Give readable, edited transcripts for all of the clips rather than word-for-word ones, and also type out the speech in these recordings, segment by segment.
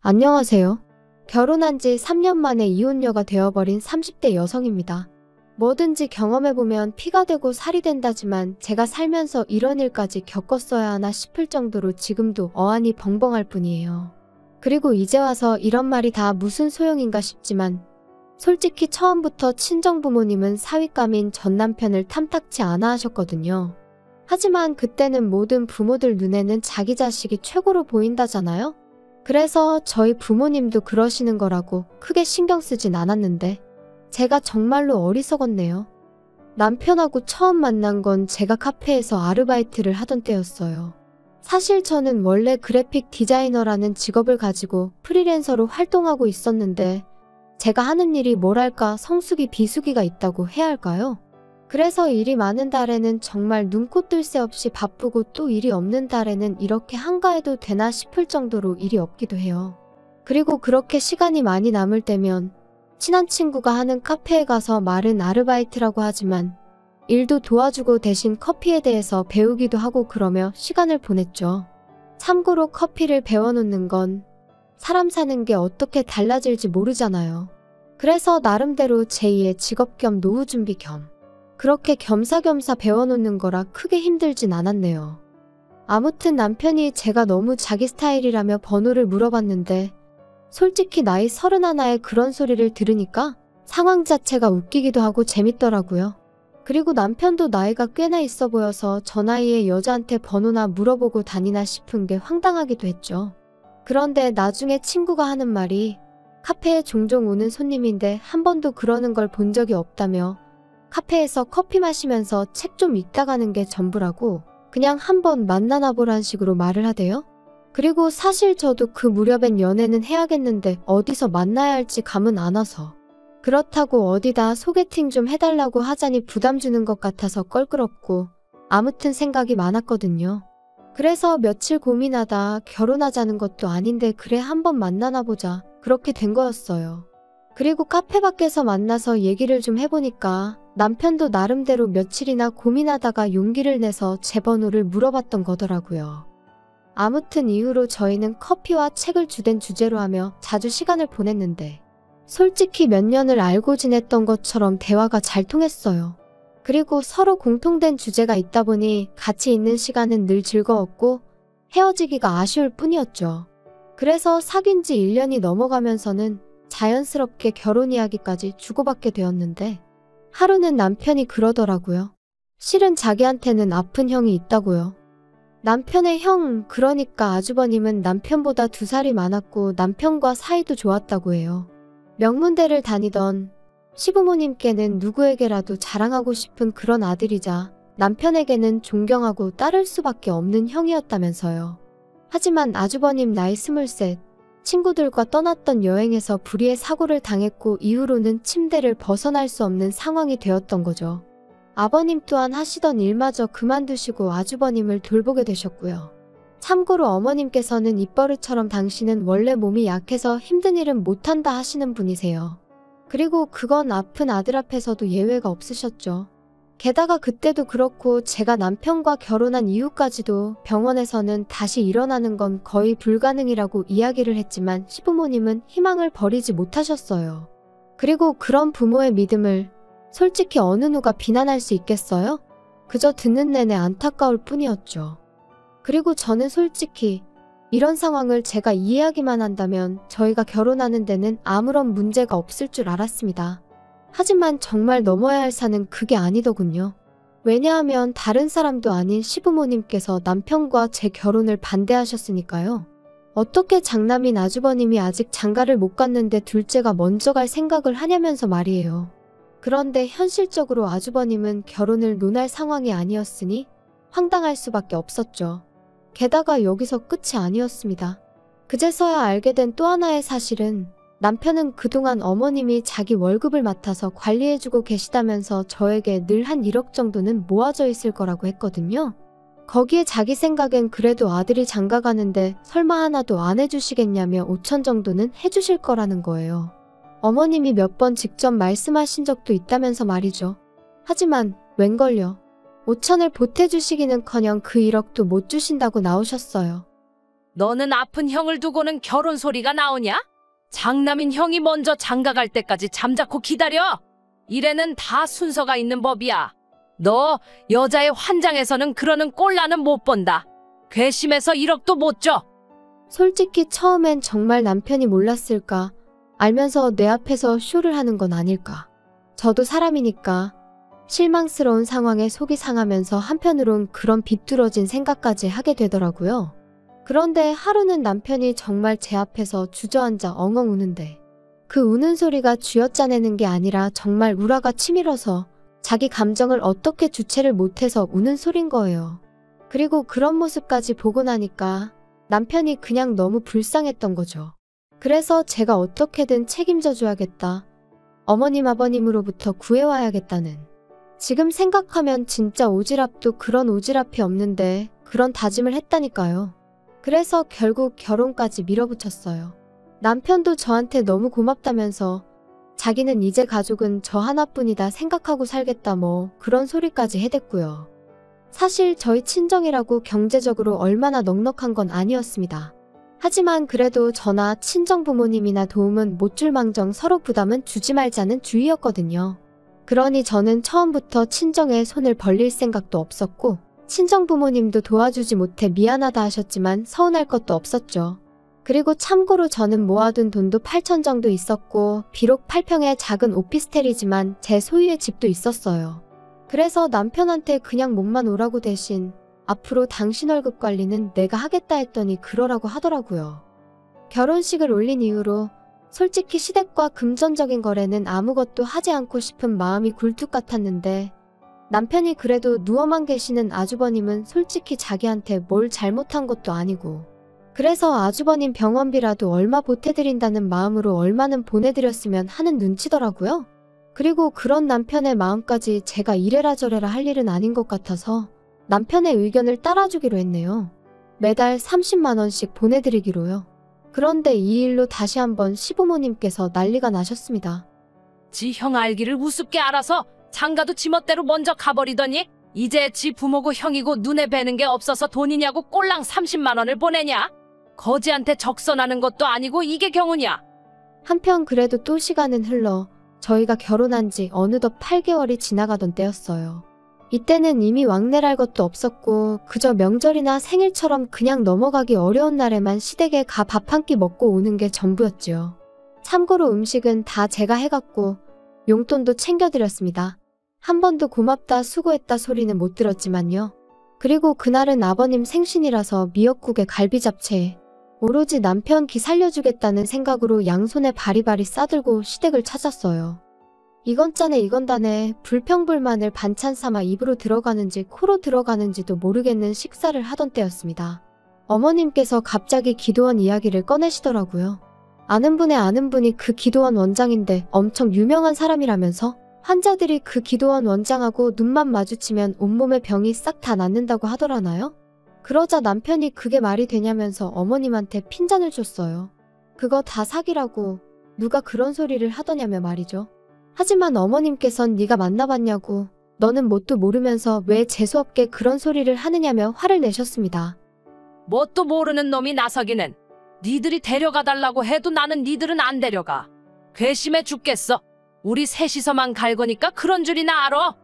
안녕하세요. 결혼한 지 3년 만에 이혼녀가 되어버린 30대 여성입니다. 뭐든지 경험해보면 피가 되고 살이 된다지만 제가 살면서 이런 일까지 겪었어야 하나 싶을 정도로 지금도 어안이 벙벙할 뿐이에요. 그리고 이제 와서 이런 말이 다 무슨 소용인가 싶지만 솔직히 처음부터 친정부모님은 사윗감인 전 남편을 탐탁치 않아 하셨거든요. 하지만 그때는 모든 부모들 눈에는 자기 자식이 최고로 보인다잖아요? 그래서 저희 부모님도 그러시는 거라고 크게 신경 쓰진 않았는데 제가 정말로 어리석었네요. 남편하고 처음 만난 건 제가 카페에서 아르바이트를 하던 때였어요. 사실 저는 원래 그래픽 디자이너라는 직업을 가지고 프리랜서로 활동하고 있었는데 제가 하는 일이 뭐랄까 성수기 비수기가 있다고 해야 할까요? 그래서 일이 많은 달에는 정말 눈코 뜰 새 없이 바쁘고 또 일이 없는 달에는 이렇게 한가해도 되나 싶을 정도로 일이 없기도 해요. 그리고 그렇게 시간이 많이 남을 때면 친한 친구가 하는 카페에 가서 말은 아르바이트라고 하지만 일도 도와주고 대신 커피에 대해서 배우기도 하고 그러며 시간을 보냈죠. 참고로 커피를 배워놓는 건 사람 사는 게 어떻게 달라질지 모르잖아요. 그래서 나름대로 제2의 직업 겸 노후 준비 겸 그렇게 겸사겸사 배워놓는 거라 크게 힘들진 않았네요. 아무튼 남편이 제가 너무 자기 스타일이라며 번호를 물어봤는데 솔직히 나이 31에 그런 소리를 들으니까 상황 자체가 웃기기도 하고 재밌더라고요. 그리고 남편도 나이가 꽤나 있어 보여서 저 나이에 여자한테 번호나 물어보고 다니나 싶은 게 황당하기도 했죠. 그런데 나중에 친구가 하는 말이 카페에 종종 오는 손님인데 한 번도 그러는 걸 본 적이 없다며 카페에서 커피 마시면서 책 좀 읽다 가는 게 전부라고 그냥 한번 만나나 보란 식으로 말을 하대요. 그리고 사실 저도 그 무렵엔 연애는 해야겠는데 어디서 만나야 할지 감은 안 와서 그렇다고 어디다 소개팅 좀 해달라고 하자니 부담 주는 것 같아서 껄끄럽고 아무튼 생각이 많았거든요. 그래서 며칠 고민하다 결혼하자는 것도 아닌데 그래 한번 만나나 보자 그렇게 된 거였어요. 그리고 카페 밖에서 만나서 얘기를 좀 해보니까 남편도 나름대로 며칠이나 고민하다가 용기를 내서 제 번호를 물어봤던 거더라고요. 아무튼 이후로 저희는 커피와 책을 주된 주제로 하며 자주 시간을 보냈는데 솔직히 몇 년을 알고 지냈던 것처럼 대화가 잘 통했어요. 그리고 서로 공통된 주제가 있다 보니 같이 있는 시간은 늘 즐거웠고 헤어지기가 아쉬울 뿐이었죠. 그래서 사귄 지 1년이 넘어가면서는 자연스럽게 결혼 이야기까지 주고받게 되었는데 하루는 남편이 그러더라고요. 실은 자기한테는 아픈 형이 있다고요. 남편의 형, 그러니까 아주버님은 남편보다 2살이 많았고 남편과 사이도 좋았다고 해요. 명문대를 다니던 시부모님께는 누구에게라도 자랑하고 싶은 그런 아들이자 남편에게는 존경하고 따를 수밖에 없는 형이었다면서요. 하지만 아주버님 나이 23, 친구들과 떠났던 여행에서 불의의 사고를 당했고 이후로는 침대를 벗어날 수 없는 상황이 되었던 거죠. 아버님 또한 하시던 일마저 그만두시고 아주버님을 돌보게 되셨고요. 참고로 어머님께서는 입버릇처럼 당신은 원래 몸이 약해서 힘든 일은 못한다 하시는 분이세요. 그리고 그건 아픈 아들 앞에서도 예외가 없으셨죠. 게다가 그때도 그렇고 제가 남편과 결혼한 이후까지도 병원에서는 다시 일어나는 건 거의 불가능이라고 이야기를 했지만 시부모님은 희망을 버리지 못하셨어요. 그리고 그런 부모의 믿음을 솔직히 어느 누가 비난할 수 있겠어요? 그저 듣는 내내 안타까울 뿐이었죠. 그리고 저는 솔직히 이런 상황을 제가 이해하기만 한다면 저희가 결혼하는 데는 아무런 문제가 없을 줄 알았습니다. 하지만 정말 넘어야 할 산은 그게 아니더군요. 왜냐하면 다른 사람도 아닌 시부모님께서 남편과 제 결혼을 반대하셨으니까요. 어떻게 장남인 아주버님이 아직 장가를 못 갔는데 둘째가 먼저 갈 생각을 하냐면서 말이에요. 그런데 현실적으로 아주버님은 결혼을 논할 상황이 아니었으니 황당할 수밖에 없었죠. 게다가 여기서 끝이 아니었습니다. 그제서야 알게 된 또 하나의 사실은 남편은 그동안 어머님이 자기 월급을 맡아서 관리해주고 계시다면서 저에게 늘 한 1억 정도는 모아져 있을 거라고 했거든요. 거기에 자기 생각엔 그래도 아들이 장가 가는데 설마 하나도 안 해주시겠냐며 5천 정도는 해주실 거라는 거예요. 어머님이 몇 번 직접 말씀하신 적도 있다면서 말이죠. 하지만 웬걸요. 5천을 보태주시기는커녕 그 1억도 못 주신다고 나오셨어요. 너는 아픈 형을 두고는 결혼 소리가 나오냐? 장남인 형이 먼저 장가갈 때까지 잠자코 기다려. 이래는 다 순서가 있는 법이야. 너 여자의 환장에서는 그러는 꼴라는 못 본다. 괘씸해서 1억도 못 줘. 솔직히 처음엔 정말 남편이 몰랐을까? 알면서 내 앞에서 쇼를 하는 건 아닐까? 저도 사람이니까 실망스러운 상황에 속이 상하면서 한편으론 그런 비뚤어진 생각까지 하게 되더라고요. 그런데 하루는 남편이 정말 제 앞에서 주저앉아 엉엉 우는데 그 우는 소리가 쥐어짜내는 게 아니라 정말 우라가 치밀어서 자기 감정을 어떻게 주체를 못해서 우는 소린 거예요. 그리고 그런 모습까지 보고 나니까 남편이 그냥 너무 불쌍했던 거죠. 그래서 제가 어떻게든 책임져 줘야겠다. 어머님 아버님으로부터 구해와야겠다는. 지금 생각하면 진짜 오지랖도 그런 오지랖이 없는데 그런 다짐을 했다니까요. 그래서 결국 결혼까지 밀어붙였어요. 남편도 저한테 너무 고맙다면서 자기는 이제 가족은 저 하나뿐이다 생각하고 살겠다 뭐 그런 소리까지 해댔고요. 사실 저희 친정이라고 경제적으로 얼마나 넉넉한 건 아니었습니다. 하지만 그래도 저나 친정 부모님이나 도움은 못 줄 망정 서로 부담은 주지 말자는 주의였거든요. 그러니 저는 처음부터 친정에 손을 벌릴 생각도 없었고 친정 부모님도 도와주지 못해 미안하다 하셨지만 서운할 것도 없었죠. 그리고 참고로 저는 모아둔 돈도 8천 정도 있었고 비록 8평의 작은 오피스텔이지만 제 소유의 집도 있었어요. 그래서 남편한테 그냥 몸만 오라고 대신 앞으로 당신 월급 관리는 내가 하겠다 했더니 그러라고 하더라고요. 결혼식을 올린 이후로 솔직히 시댁과 금전적인 거래는 아무것도 하지 않고 싶은 마음이 굴뚝 같았는데 남편이 그래도 누워만 계시는 아주버님은 솔직히 자기한테 뭘 잘못한 것도 아니고 그래서 아주버님 병원비라도 얼마 보태드린다는 마음으로 얼마는 보내드렸으면 하는 눈치더라고요. 그리고 그런 남편의 마음까지 제가 이래라 저래라 할 일은 아닌 것 같아서 남편의 의견을 따라주기로 했네요. 매달 30만 원씩 보내드리기로요. 그런데 이 일로 다시 한번 시부모님께서 난리가 나셨습니다. 지 형 알기를 우습게 알아서 장가도 지멋대로 먼저 가버리더니 이제 지 부모고 형이고 눈에 뵈는 게 없어서 돈이냐고 꼴랑 30만 원을 보내냐? 거지한테 적선하는 것도 아니고 이게 경우냐? 한편 그래도 또 시간은 흘러 저희가 결혼한 지 어느덧 8개월이 지나가던 때였어요. 이때는 이미 왕래랄 것도 없었고 그저 명절이나 생일처럼 그냥 넘어가기 어려운 날에만 시댁에 가 밥 한 끼 먹고 오는 게 전부였지요. 참고로 음식은 다 제가 해갔고 용돈도 챙겨드렸습니다. 한 번도 고맙다 수고했다 소리는 못 들었지만요. 그리고 그날은 아버님 생신이라서 미역국에 갈비잡채에 오로지 남편 기 살려주겠다는 생각으로 양손에 바리바리 싸들고 시댁을 찾았어요. 이건 짜네 이건 다네 불평불만을 반찬 삼아 입으로 들어가는지 코로 들어가는지도 모르겠는 식사를 하던 때였습니다. 어머님께서 갑자기 기도원 이야기를 꺼내시더라고요. 아는 분이 그 기도원 원장인데 엄청 유명한 사람이라면서 환자들이 그 기도원 원장하고 눈만 마주치면 온몸의 병이 싹 다 낫는다고 하더라나요? 그러자 남편이 그게 말이 되냐면서 어머님한테 핀잔을 줬어요. 그거 다 사기라고 누가 그런 소리를 하더냐며 말이죠. 하지만 어머님께선 네가 만나봤냐고 너는 뭣도 모르면서 왜 재수없게 그런 소리를 하느냐며 화를 내셨습니다. 뭣도 모르는 놈이 나서기는 니들이 데려가 달라고 해도 나는 니들은 안 데려가. 괘씸해 죽겠어. 우리 셋이서만 갈 거니까 그런 줄이나 알아.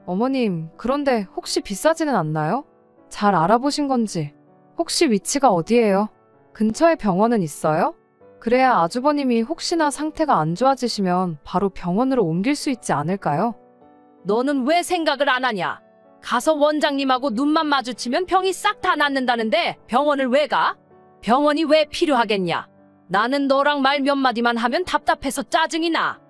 어머님, 그런데 혹시 비싸지는 않나요? 잘 알아보신 건지. 혹시 위치가 어디예요? 근처에 병원은 있어요? 그래야 아주버님이 혹시나 상태가 안 좋아지시면 바로 병원으로 옮길 수 있지 않을까요? 너는 왜 생각을 안 하냐? 가서 원장님하고 눈만 마주치면 병이 싹 다 낫는다는데 병원을 왜 가? 병원이 왜 필요하겠냐? 나는 너랑 말 몇 마디만 하면 답답해서 짜증이 나.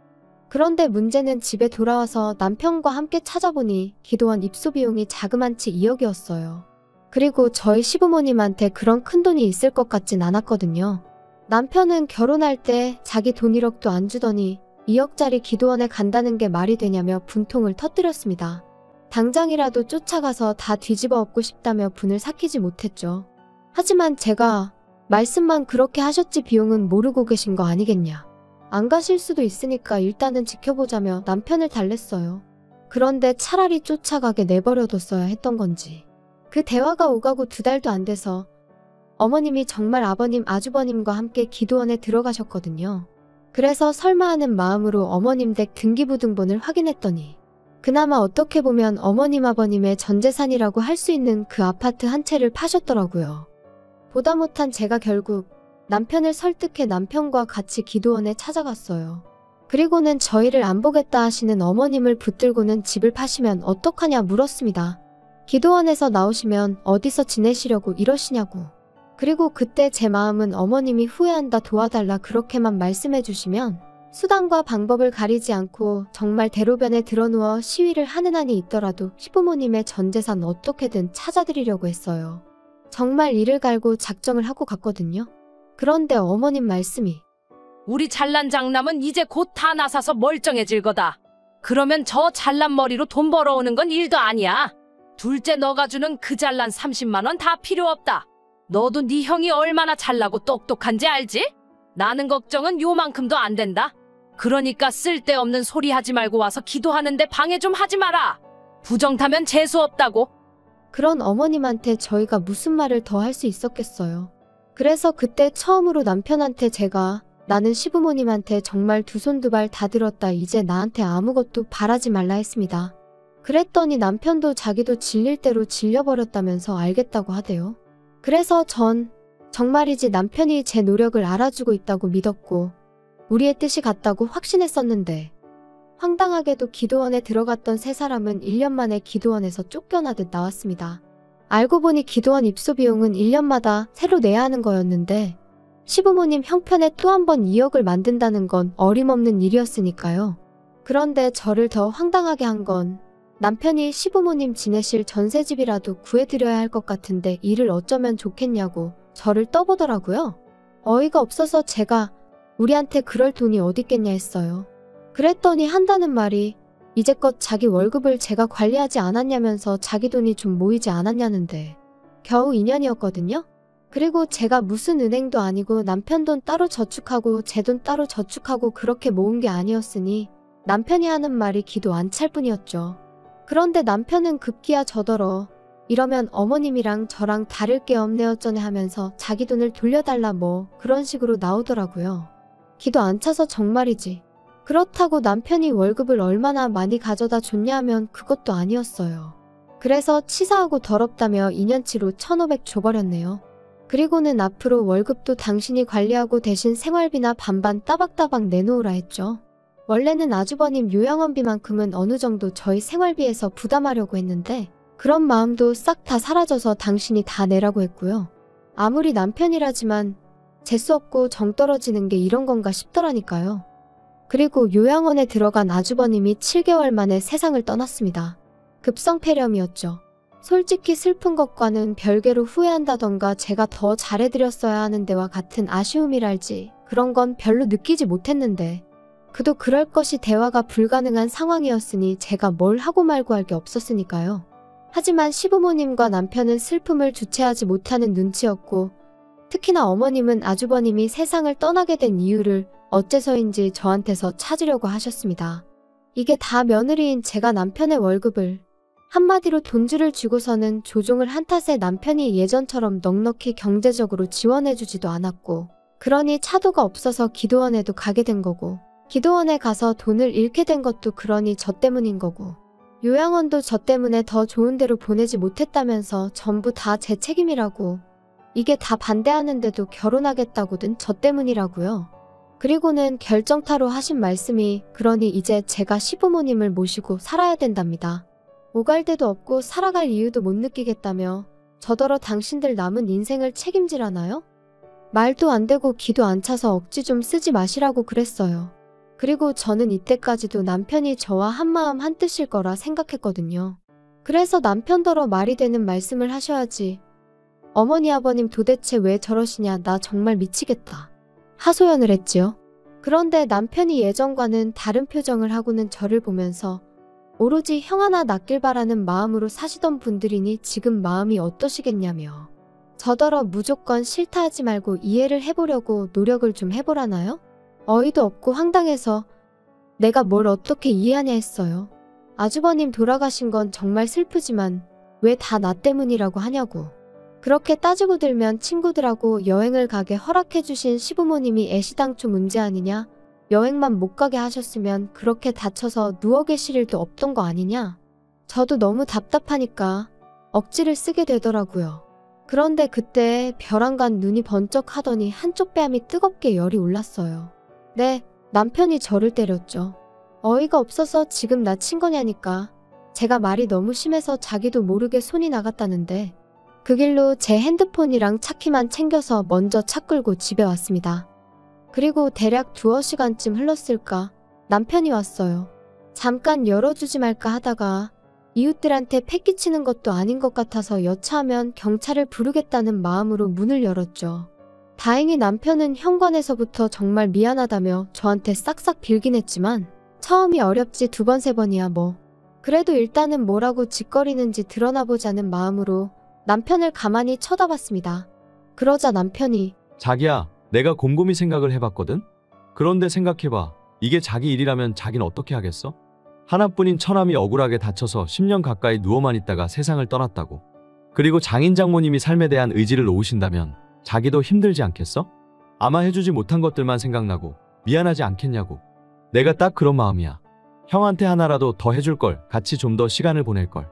그런데 문제는 집에 돌아와서 남편과 함께 찾아보니 기도원 입소 비용이 자그만치 2억이었어요. 그리고 저희 시부모님한테 그런 큰돈이 있을 것 같진 않았거든요. 남편은 결혼할 때 자기 돈 1억도 안 주더니 2억짜리 기도원에 간다는 게 말이 되냐며 분통을 터뜨렸습니다. 당장이라도 쫓아가서 다 뒤집어 엎고 싶다며 분을 삭히지 못했죠. 하지만 제가 말씀만 그렇게 하셨지 비용은 모르고 계신 거 아니겠냐. 안 가실 수도 있으니까 일단은 지켜보자며 남편을 달랬어요. 그런데 차라리 쫓아가게 내버려뒀어야 했던 건지. 그 대화가 오가고 2달도 안 돼서 어머님이 정말 아버님, 아주버님과 함께 기도원에 들어가셨거든요. 그래서 설마 하는 마음으로 어머님 댁 등기부등본을 확인했더니 그나마 어떻게 보면 어머님 아버님의 전재산이라고 할 수 있는 그 아파트 한 채를 파셨더라고요. 보다 못한 제가 결국 남편을 설득해 남편과 같이 기도원에 찾아갔어요. 그리고는 저희를 안 보겠다 하시는 어머님을 붙들고는 집을 파시면 어떡하냐 물었습니다. 기도원에서 나오시면 어디서 지내시려고 이러시냐고. 그리고 그때 제 마음은 어머님이 후회한다 도와달라 그렇게만 말씀해 주시면 수단과 방법을 가리지 않고 정말 대로변에 드러누워 시위를 하는 한이 있더라도 시부모님의 전재산 어떻게든 찾아드리려고 했어요. 정말 이를 갈고 작정을 하고 갔거든요. 그런데 어머님 말씀이 우리 잘난 장남은 이제 곧 다 나사서 멀쩡해질 거다. 그러면 저 잘난 머리로 돈 벌어오는 건 일도 아니야. 둘째 너가 주는 그 잘난 30만 원 다 필요 없다. 너도 네 형이 얼마나 잘나고 똑똑한지 알지? 나는 걱정은 요만큼도 안 된다. 그러니까 쓸데없는 소리 하지 말고 와서 기도하는데 방해 좀 하지 마라. 부정 타면 재수 없다고. 그런 어머님한테 저희가 무슨 말을 더 할 수 있었겠어요. 그래서 그때 처음으로 남편한테 제가 나는 시부모님한테 정말 두 손 두 발 다 들었다. 이제 나한테 아무것도 바라지 말라 했습니다. 그랬더니 남편도 자기도 질릴 대로 질려버렸다면서 알겠다고 하대요. 그래서 전 정말이지 남편이 제 노력을 알아주고 있다고 믿었고 우리의 뜻이 같다고 확신했었는데 황당하게도 기도원에 들어갔던 세 사람은 1년 만에 기도원에서 쫓겨나듯 나왔습니다. 알고 보니 기도원 입소 비용은 1년마다 새로 내야 하는 거였는데 시부모님 형편에 또 한 번 2억을 만든다는 건 어림없는 일이었으니까요. 그런데 저를 더 황당하게 한 건 남편이 시부모님 지내실 전셋집이라도 구해드려야 할 것 같은데 이를 어쩌면 좋겠냐고 저를 떠보더라고요. 어이가 없어서 제가 우리한테 그럴 돈이 어딨겠냐 했어요. 그랬더니 한다는 말이 이제껏 자기 월급을 제가 관리하지 않았냐면서 자기 돈이 좀 모이지 않았냐는데 겨우 2년이었거든요. 그리고 제가 무슨 은행도 아니고 남편 돈 따로 저축하고 제 돈 따로 저축하고 그렇게 모은 게 아니었으니 남편이 하는 말이 기도 안 찰 뿐이었죠. 그런데 남편은 급기야 저더러 이러면 어머님이랑 저랑 다를 게 없네 어쩌네 하면서 자기 돈을 돌려달라 뭐 그런 식으로 나오더라고요. 기도 안 차서 정말이지. 그렇다고 남편이 월급을 얼마나 많이 가져다 줬냐 하면 그것도 아니었어요. 그래서 치사하고 더럽다며 2년치로 1,500 줘버렸네요. 그리고는 앞으로 월급도 당신이 관리하고 대신 생활비나 반반 따박따박 내놓으라 했죠. 원래는 아주버님 요양원비만큼은 어느 정도 저희 생활비에서 부담하려고 했는데 그런 마음도 싹 다 사라져서 당신이 다 내라고 했고요. 아무리 남편이라지만 재수없고 정 떨어지는 게 이런 건가 싶더라니까요. 그리고 요양원에 들어간 아주버님이 7개월 만에 세상을 떠났습니다. 급성폐렴이었죠. 솔직히 슬픈 것과는 별개로 후회한다던가 제가 더 잘해드렸어야 하는 데와 같은 아쉬움이랄지 그런 건 별로 느끼지 못했는데 그도 그럴 것이 대화가 불가능한 상황이었으니 제가 뭘 하고 말고 할 게 없었으니까요. 하지만 시부모님과 남편은 슬픔을 주체하지 못하는 눈치였고 특히나 어머님은 아주버님이 세상을 떠나게 된 이유를 어째서인지 저한테서 찾으려고 하셨습니다. 이게 다 며느리인 제가 남편의 월급을 한마디로 돈줄을 쥐고서는 조종을 한 탓에 남편이 예전처럼 넉넉히 경제적으로 지원해주지도 않았고 그러니 차도가 없어서 기도원에도 가게 된 거고 기도원에 가서 돈을 잃게 된 것도 그러니 저 때문인 거고 요양원도 저 때문에 더 좋은 데로 보내지 못했다면서 전부 다 제 책임이라고 이게 다 반대하는데도 결혼하겠다고든 저 때문이라고요. 그리고는 결정타로 하신 말씀이 그러니 이제 제가 시부모님을 모시고 살아야 된답니다. 오갈 데도 없고 살아갈 이유도 못 느끼겠다며 저더러 당신들 남은 인생을 책임지라나요? 말도 안 되고 기도 안 차서 억지 좀 쓰지 마시라고 그랬어요. 그리고 저는 이때까지도 남편이 저와 한마음 한뜻일 거라 생각했거든요. 그래서 남편더러 말이 되는 말씀을 하셔야지. 어머니 아버님 도대체 왜 저러시냐 나 정말 미치겠다. 하소연을 했지요. 그런데 남편이 예전과는 다른 표정을 하고는 저를 보면서 오로지 형 하나 낳길 바라는 마음으로 사시던 분들이니 지금 마음이 어떠시겠냐며 저더러 무조건 싫다 하지 말고 이해를 해보려고 노력을 좀 해보라나요? 어이도 없고 황당해서 내가 뭘 어떻게 이해하냐 했어요. 아주버님 돌아가신 건 정말 슬프지만 왜 다 나 때문이라고 하냐고. 그렇게 따지고 들면 친구들하고 여행을 가게 허락해주신 시부모님이 애시당초 문제 아니냐? 여행만 못 가게 하셨으면 그렇게 다쳐서 누워 계실 일도 없던 거 아니냐? 저도 너무 답답하니까 억지를 쓰게 되더라고요. 그런데 그때 벼랑간 눈이 번쩍 하더니 한쪽 뺨이 뜨겁게 열이 올랐어요. 네, 남편이 저를 때렸죠. 어이가 없어서 지금 나 친 거냐니까. 제가 말이 너무 심해서 자기도 모르게 손이 나갔다는데 그 길로 제 핸드폰이랑 차키만 챙겨서 먼저 차 끌고 집에 왔습니다. 그리고 대략 2시간쯤 흘렀을까 남편이 왔어요. 잠깐 열어주지 말까 하다가 이웃들한테 패기치는 것도 아닌 것 같아서 여차하면 경찰을 부르겠다는 마음으로 문을 열었죠. 다행히 남편은 현관에서부터 정말 미안하다며 저한테 싹싹 빌긴 했지만 처음이 어렵지 2번, 3번이야 뭐. 그래도 일단은 뭐라고 짓거리는지 드러나보자는 마음으로 남편을 가만히 쳐다봤습니다. 그러자 남편이 자기야, 내가 곰곰이 생각을 해봤거든? 그런데 생각해봐. 이게 자기 일이라면 자긴 어떻게 하겠어? 하나뿐인 처남이 억울하게 다쳐서 10년 가까이 누워만 있다가 세상을 떠났다고. 그리고 장인 장모님이 삶에 대한 의지를 놓으신다면 자기도 힘들지 않겠어? 아마 해주지 못한 것들만 생각나고 미안하지 않겠냐고. 내가 딱 그런 마음이야. 형한테 하나라도 더 해줄 걸, 같이 좀 더 시간을 보낼 걸.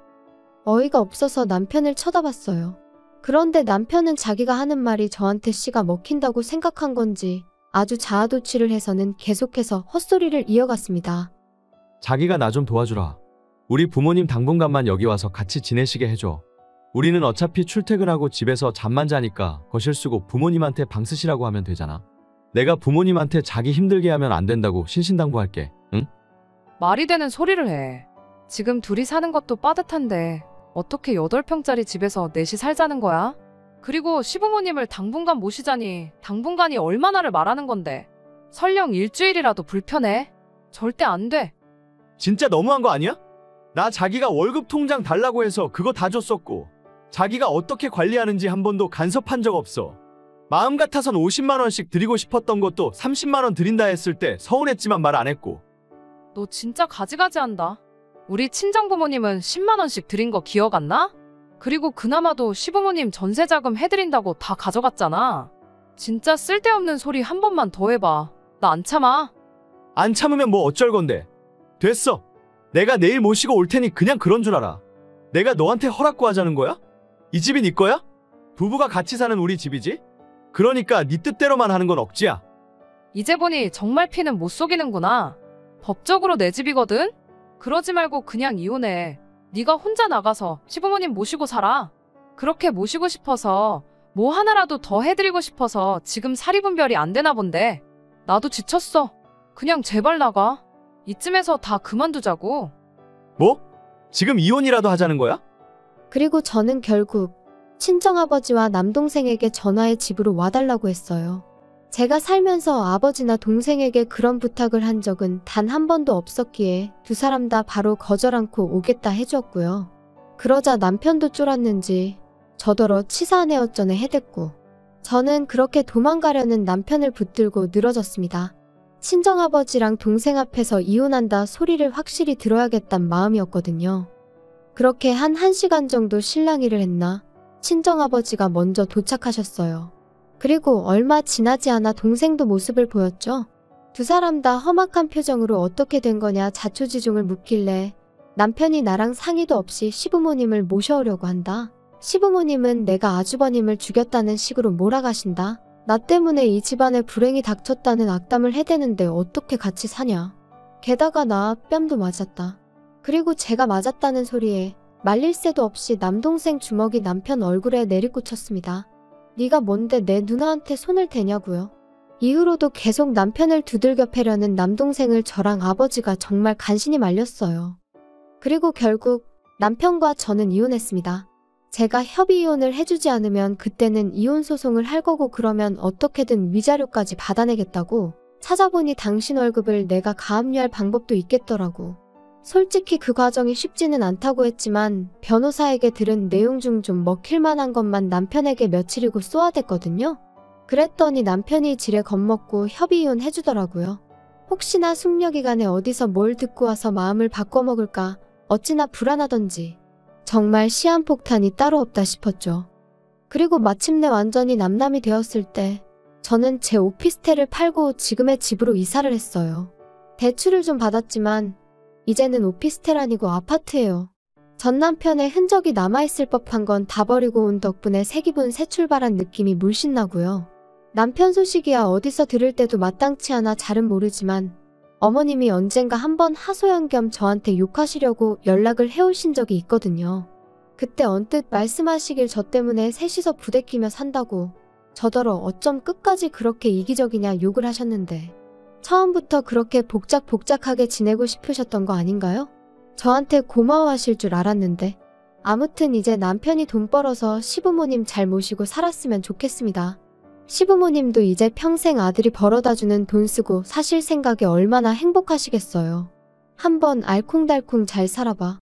어이가 없어서 남편을 쳐다봤어요. 그런데 남편은 자기가 하는 말이 저한테 씨가 먹힌다고 생각한 건지 아주 자아도취를 해서는 계속해서 헛소리를 이어갔습니다. 자기가 나 좀 도와주라. 우리 부모님 당분간만 여기 와서 같이 지내시게 해줘. 우리는 어차피 출퇴근하고 집에서 잠만 자니까 거실 쓰고 부모님한테 방 쓰시라고 하면 되잖아. 내가 부모님한테 자기 힘들게 하면 안 된다고 신신당부할게. 응? 말이 되는 소리를 해. 지금 둘이 사는 것도 빠듯한데 어떻게 8평짜리 집에서 넷이 살자는 거야? 그리고 시부모님을 당분간 모시자니 당분간이 얼마나를 말하는 건데. 설령 일주일이라도 불편해? 절대 안 돼. 진짜 너무한 거 아니야? 나 자기가 월급 통장 달라고 해서 그거 다 줬었고 자기가 어떻게 관리하는지 한 번도 간섭한 적 없어. 마음 같아선 50만 원씩 드리고 싶었던 것도 30만 원 드린다 했을 때 서운했지만 말 안 했고. 너 진짜 가지가지한다. 우리 친정부모님은 10만 원씩 드린 거 기억 안 나? 그리고 그나마도 시부모님 전세자금 해드린다고 다 가져갔잖아. 진짜 쓸데없는 소리 한 번만 더 해봐. 나 안 참아. 안 참으면 뭐 어쩔 건데. 됐어. 내가 내일 모시고 올 테니 그냥 그런 줄 알아. 내가 너한테 허락 구하자는 거야? 이 집이 네 거야? 부부가 같이 사는 우리 집이지? 그러니까 네 뜻대로만 하는 건 억지야. 이제 보니 정말 피는 못 속이는구나. 법적으로 내 집이거든? 그러지 말고 그냥 이혼해. 네가 혼자 나가서 시부모님 모시고 살아. 그렇게 모시고 싶어서 뭐 하나라도 더 해드리고 싶어서 지금 사리분별이 안 되나 본데. 나도 지쳤어. 그냥 제발 나가. 이쯤에서 다 그만두자고. 뭐? 지금 이혼이라도 하자는 거야? 그리고 저는 결국 친정아버지와 남동생에게 전화해 집으로 와달라고 했어요. 제가 살면서 아버지나 동생에게 그런 부탁을 한 적은 단 한 번도 없었기에 두 사람 다 바로 거절 않고 오겠다 해주었고요. 그러자 남편도 쫄았는지 저더러 치사하네 어쩌네 해댔고 저는 그렇게 도망가려는 남편을 붙들고 늘어졌습니다. 친정아버지랑 동생 앞에서 이혼한다 소리를 확실히 들어야겠단 마음이었거든요. 그렇게 한 1시간 정도 실랑이를 했나 친정아버지가 먼저 도착하셨어요. 그리고 얼마 지나지 않아 동생도 모습을 보였죠. 두 사람 다 험악한 표정으로 어떻게 된 거냐 자초지종을 묻길래 남편이 나랑 상의도 없이 시부모님을 모셔오려고 한다. 시부모님은 내가 아주버님을 죽였다는 식으로 몰아가신다. 나 때문에 이 집안에 불행이 닥쳤다는 악담을 해대는데 어떻게 같이 사냐. 게다가 나 뺨도 맞았다. 그리고 제가 맞았다는 소리에 말릴 새도 없이 남동생 주먹이 남편 얼굴에 내리꽂혔습니다. 네가 뭔데 내 누나한테 손을 대냐고요. 이후로도 계속 남편을 두들겨 패려는 남동생을 저랑 아버지가 정말 간신히 말렸어요. 그리고 결국 남편과 저는 이혼했습니다. 제가 협의 이혼을 해주지 않으면 그때는 이혼 소송을 할 거고 그러면 어떻게든 위자료까지 받아내겠다고. 찾아보니 당신 월급을 내가 가압류할 방법도 있겠더라고. 솔직히 그 과정이 쉽지는 않다고 했지만 변호사에게 들은 내용 중 좀 먹힐만한 것만 남편에게 며칠이고 쏘아댔거든요. 그랬더니 남편이 지레 겁먹고 협의 이혼 해주더라고요. 혹시나 숙려기간에 어디서 뭘 듣고 와서 마음을 바꿔먹을까 어찌나 불안하던지 정말 시한폭탄이 따로 없다 싶었죠. 그리고 마침내 완전히 남남이 되었을 때 저는 제 오피스텔을 팔고 지금의 집으로 이사를 했어요. 대출을 좀 받았지만 이제는 오피스텔 아니고 아파트예요. 전 남편의 흔적이 남아있을 법한 건 다 버리고 온 덕분에 새 기분 새 출발한 느낌이 물씬 나고요. 남편 소식이야 어디서 들을 때도 마땅치 않아 잘은 모르지만 어머님이 언젠가 한번 하소연 겸 저한테 욕하시려고 연락을 해오신 적이 있거든요. 그때 언뜻 말씀하시길 저 때문에 셋이서 부대끼며 산다고 저더러 어쩜 끝까지 그렇게 이기적이냐 욕을 하셨는데 처음부터 그렇게 복작복작하게 지내고 싶으셨던 거 아닌가요? 저한테 고마워하실 줄 알았는데 아무튼 이제 남편이 돈 벌어서 시부모님 잘 모시고 살았으면 좋겠습니다. 시부모님도 이제 평생 아들이 벌어다주는 돈 쓰고 사실 생각에 얼마나 행복하시겠어요. 한번 알콩달콩 잘 살아봐.